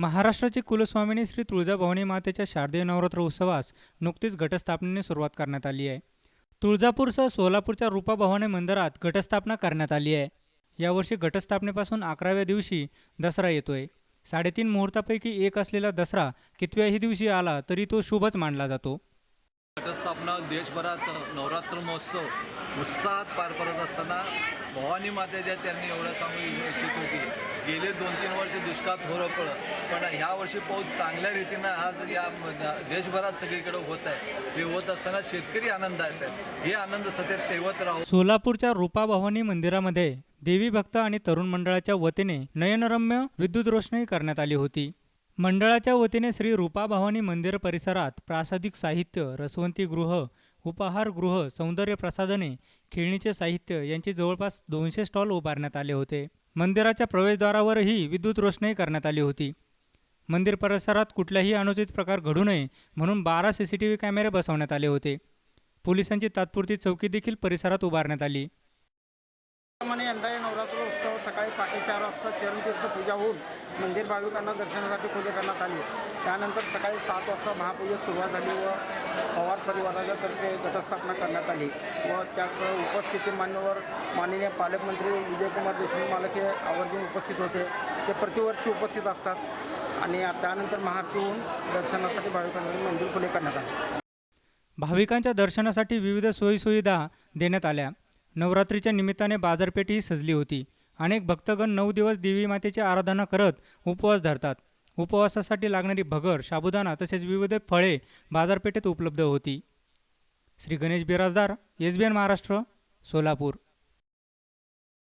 महाराष्ट्राची कुलस्वामिनी श्री तुळजाभवानी मातेच्या शारदीय नवरात्र उत्सवास नुकतीच घटस्थापनेने सुरुवात करण्यात आली आहे. तुळजापूरसह सोलापूरच्या रूपाभवानी मंदिरात घटस्थापना करण्यात आली आहे. यावर्षी घटस्थापनेपासून 11व्या दिवशी दसरा येतोय. 3.5 मुहूर्तापैकी एक असलेला दसरा कितव्याही दिवशी आला तरी तो शुभच मानला जातो. घटस्थापना देशभरात नवरात्र महोत्सव उत्साहात पार पडत असताना भवानी मातेच्या चरणी एवढं सांगू इच्छितो की गेले 2-3 वर्ष दुष्काळात होरपळं, पण ह्या वर्षी पाऊस चांगल्या रीतीनं आज या देशभरात सगळीकडे होत आहे. हे होत असताना शेतकरी आनंदात आहेत. हे आनंद सतत तेवत राहू. सोलापूरच्या रूपाभवानी मंदिरामध्ये देवी भक्त आणि तरुण मंडळाच्या वतीने नयनरम्य विद्युत रोषणाई करण्यात आली होती. मंडळाच्या वतीने श्री रूपाभवानी मंदिर परिसरात प्रासादिक साहित्य, रसवंतीगृह, उपहारगृह, सौंदर्य प्रसाधने, खेळणीचे साहित्य यांचे जवळपास 200 स्टॉल उभारण्यात आले होते. मंदिराच्या प्रवेशद्वारावरही विद्युत रोषणाई करण्यात आली होती. मंदिर परिसरात कुठलाही अनुचित प्रकार घडू नये म्हणून 12 CCTV कॅमेरे बसवण्यात आले होते. पोलिसांची तात्पुरती चौकी देखील परिसरात उभारण्यात आली. यंदा नवरात्र उत्सव सकाळी 4:30 वाजता चरणतीर्थ पूजा होऊन मंदिर भाविकांना दर्शनासाठी खुले करण्यात आले. त्यानंतर सकाळी 7 वाजता महापूजेस सुरुवात झाली व पवार परिवाराच्या तर्फे घटस्थापना करण्यात आली व त्यात उपस्थिती माननीय पालकमंत्री विजयकुमार देशमुख मालक हे आवर्जून उपस्थित होते. ते प्रतिवर्षी उपस्थित असतात आणि त्यानंतर महाआरती होऊन दर्शनासाठी भाविकांना मंदिर खुले करण्यात आले. भाविकांच्या दर्शनासाठी विविध सोयीसुविधा देण्यात आल्या. नवरात्रीच्या निमित्ताने बाजारपेठही सजली होती. अनेक भक्तगण 9 दिवस देवी मातेची आराधना करत उपवास धरतात. उपवासासाठी लागणारी भगर, साबुदाणा तसेच विविध फळे बाजारपेठेत उपलब्ध होती. श्री गणेश बिराजदार, SBN महाराष्ट्र, सोलापूर.